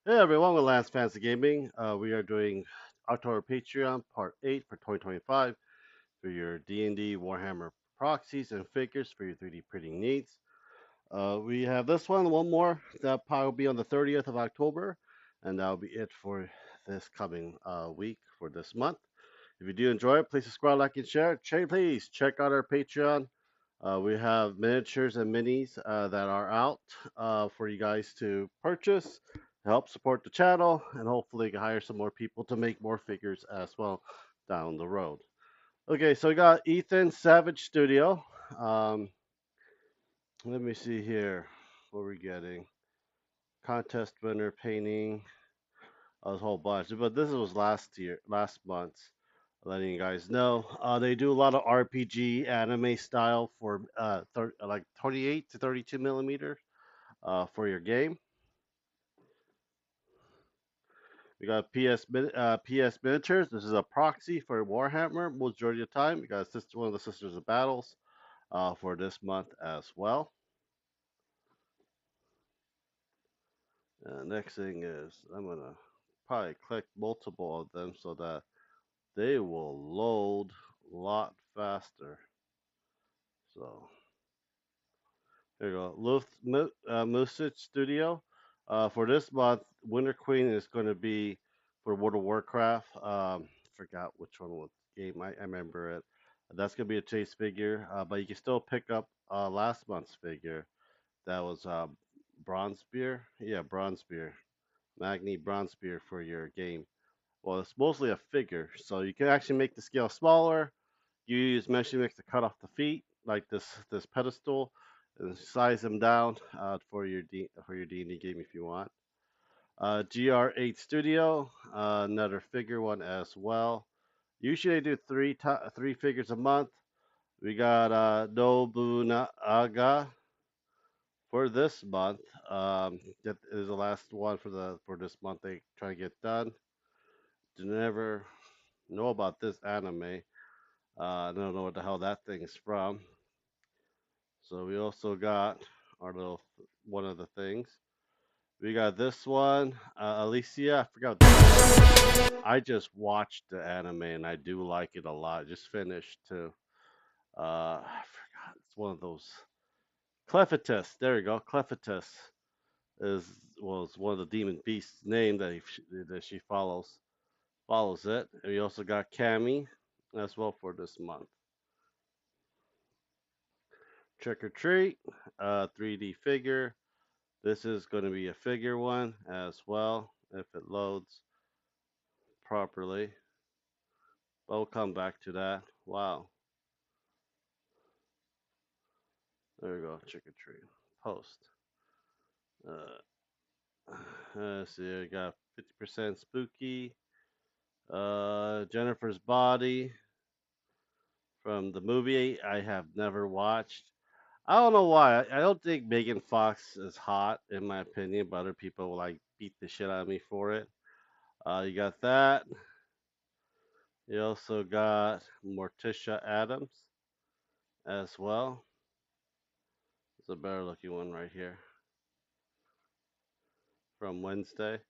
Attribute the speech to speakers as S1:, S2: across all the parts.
S1: Hey everyone, with Lance Fantasy Gaming. We are doing October Patreon Part 8 for 2025 for your D&D Warhammer proxies and figures for your 3D printing needs. We have this one more, that probably will be on the 30th of October, and that'll be it for this coming week for this month. If you do enjoy it, please subscribe, like, and share. Please check out our Patreon. We have miniatures and minis that are out for you guys to purchase, help support the channel, and hopefully hire some more people to make more figures as well down the road. Okay, so we got Ethan Savage Studio. Um, Let me see here. What we're getting. Contest winner painting. A whole bunch. But this was last month. Letting you guys know. They do a lot of RPG anime style for like 28 to 32 millimeters for your game. We got PS Miniatures. This is a proxy for Warhammer majority of the time. We got one of the Sisters of Battles for this month as well. Next thing is I'm gonna probably click multiple of them so that they will load a lot faster. So there you go. Musich Studio. For this month, Winter Queen is going to be for World of Warcraft. Forgot which one was game. I remember it. That's going to be a chase figure, but you can still pick up last month's figure. That was Bronze Spear. Yeah, Bronze Spear. Magni Bronze Spear for your game. Well, it's mostly a figure, so you can actually make the scale smaller. You use measuring mix to cut off the feet, like this pedestal, and size them down for your D&D game if you want. GR8 Studio, another figure one as well. Usually I do three figures a month. We got Nobunaga for this month. That is the last one for this month. They try to get done. Never know about this anime. I don't know what the hell that thing's from. So we also got our little one of the things. We got this one, Alicia. I forgot. I just watched the anime and I do like it a lot. Just finished too. I forgot. It's one of those. Clephatus. There you go. Clephatus is was one of the demon beasts' name that she follows it. And we also got Cammy as well for this month. Trick or Treat, 3D figure. This is going to be a figure one as well if it loads properly. But we'll come back to that. Wow. There we go. Trick or treat. Post. Let's see. I got 50% spooky. Jennifer's Body from the movie I have never watched. I don't know why. I don't think Megan Fox is hot in my opinion, but other people will like beat the shit out of me for it. You got that. You also got Morticia Adams as well. It's a better looking one right here from Wednesday.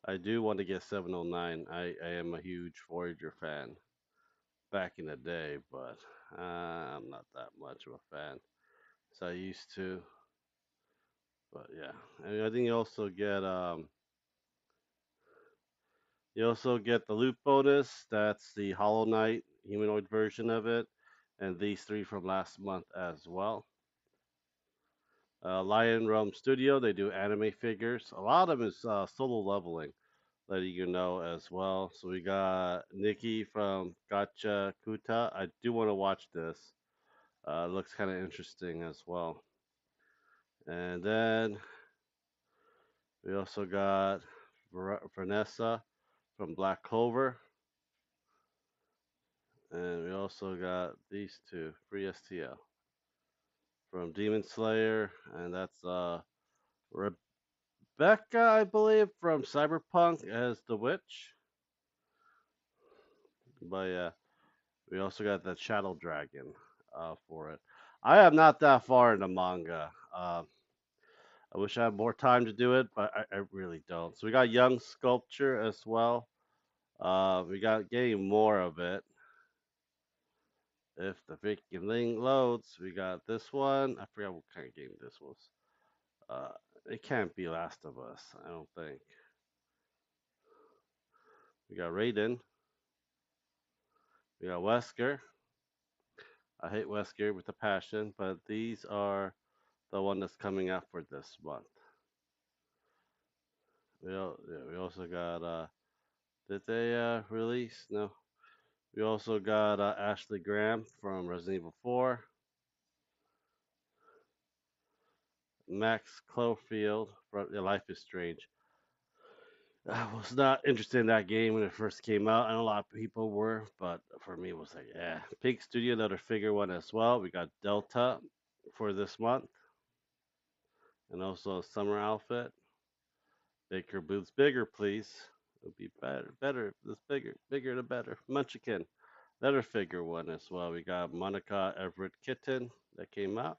S1: I do want to get 709. I am a huge Voyager fan back in the day, but I'm not that much of a fan. So I used to, but yeah. And I think you also get the loot bonus. That's the Hollow Knight humanoid version of it, and these three from last month as well. Lion Realm Studio, they do anime figures. A lot of them is solo leveling, letting you know as well. So we got Nikki from Gacha Kuta. I do want to watch this. Looks kind of interesting as well. And then we also got Vanessa from Black Clover. And we also got these two, Free STL from Demon Slayer. And that's Rebecca, I believe, from Cyberpunk as the witch. But yeah, we also got the Shadow Dragon for it. I am not that far in the manga. I wish I had more time to do it, but I really don't. So we got Young Sculpture as well. We got getting more of it. If the freaking thing loads, we got this one. I forgot what kind of game this was. Uh, it can't be Last of Us, I don't think. We got Raiden. We got Wesker. I hate Wesker with a passion, but these are the one that's coming out for this month. We also got did they release? No. We also got Ashley Graham from Resident Evil 4, Max Clofield from Life is Strange. I was not interested in that game when it first came out. I know a lot of people were, but for me, it was like, yeah. Pig Studio, another figure one as well. We got Delta for this month, and also a summer outfit. Baker Boots, bigger, please. It would be better. This bigger the better. Munchkin, another figure one as well. We got Monica Everett Kitten that came out,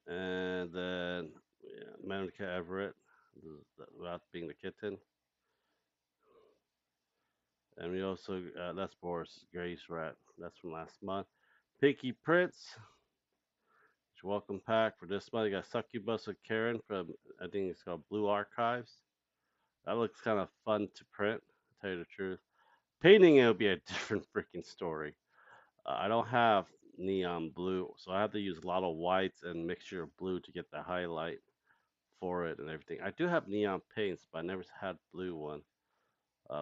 S1: and then yeah, Monica Everett, without being the kitten. And we also that's Boris Gray's rat. That's from last month. Pinky Prince, welcome pack for this month. You got Succubus with Karen from I think it's called Blue Archives. That looks kind of fun to print. To tell you the truth, painting it would be a different freaking story. I don't have neon blue, so I have to use a lot of whites and mixture of blue to get the highlight for it and everything. I do have neon paints, but I never had blue one.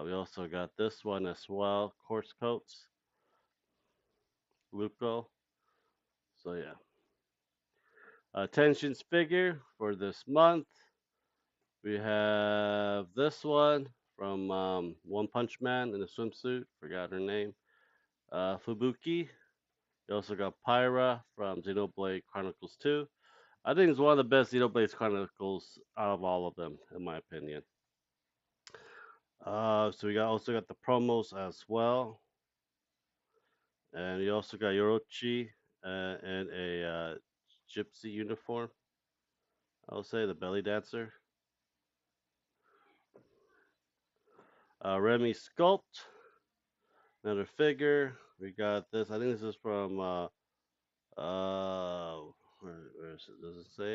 S1: We also got this one as well, Course Coats, Luco. So yeah, tensions figure for this month. We have this one from One Punch Man in a swimsuit. Forgot her name. Fubuki. We also got Pyra from Xenoblade Chronicles 2. I think it's one of the best Xenoblade Chronicles out of all of them, in my opinion. So we also got the promos as well, and we also got Yorochi in a gypsy uniform. I'll say the belly dancer. Remy Sculpt, another figure. We got this. I think this is from where is it? Does it say?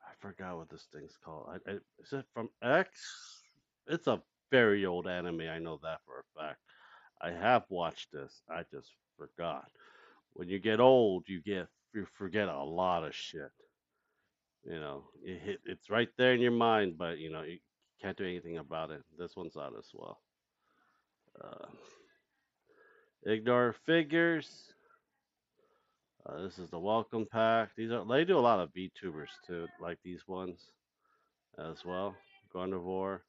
S1: I forgot what this thing's called. Is it from X? It's a very old anime. I know that for a fact. I have watched this. I just forgot. When you get old, you forget a lot of shit. It's right there in your mind, but you can't do anything about it. This one's out as well. Uh, Ignore figures. This is the welcome pack. They do a lot of VTubers too, like these ones as well. Garnivore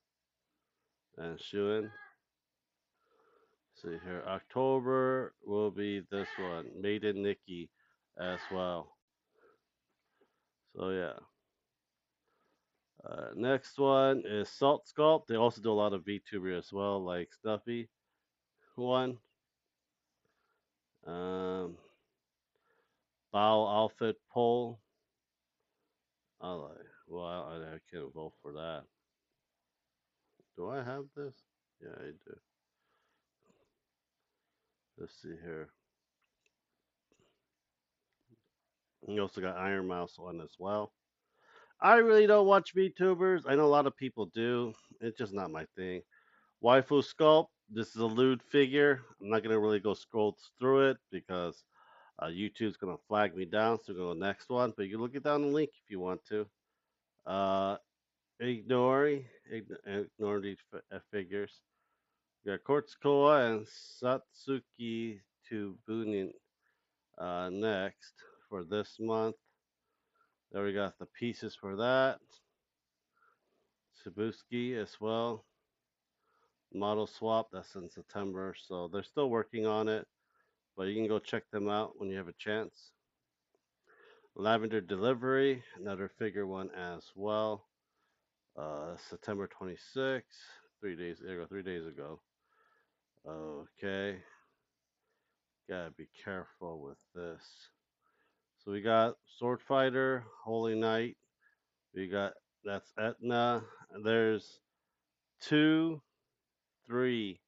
S1: and Shuin. See here, October will be this one, Maiden Nikki, as well. So yeah. Next one is Salt Sculpt. They also do a lot of VTuber as well, like Stuffy one. Um, Bow Outfit Poll. I like. Well, I can't vote for that. Do I have this? Yeah, I do. Let's see here. You also got Iron Mouse one as well. I really don't watch VTubers. I know a lot of people do. It's just not my thing. Waifu Sculpt. This is a lewd figure. I'm not gonna really go scroll through it because YouTube's gonna flag me down. So go to the next one. But you can look it down the link if you want to. Uh, ignore these figures. We got Kortsukoa and Satsuki Tubunin next for this month. There we got the pieces for that. Sabuski as well. Model swap, that's in September. So they're still working on it, but you can go check them out when you have a chance. Lavender Delivery, another figure one as well. September 26th, 3 days ago. 3 days ago. Okay, gotta be careful with this. So we got Sword Fighter, Holy Knight, We got that's Etna. There's two, three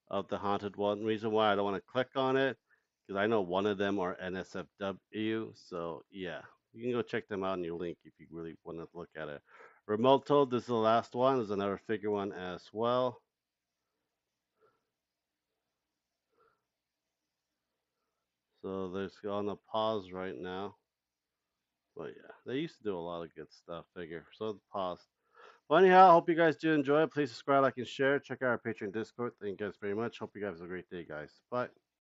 S1: of the haunted one. Reason why I don't want to click on it because I know one of them are NSFW. So yeah, you can go check them out in your link if you really want to look at it. Remoto, this is the last one. There's another figure one as well. So there's on a pause right now. But yeah, they used to do a lot of good stuff. Figure so pause. Well, anyhow, I hope you guys do enjoy it. Please subscribe, like, and share. Check out our Patreon Discord. Thank you guys very much. Hope you guys have a great day, guys. Bye.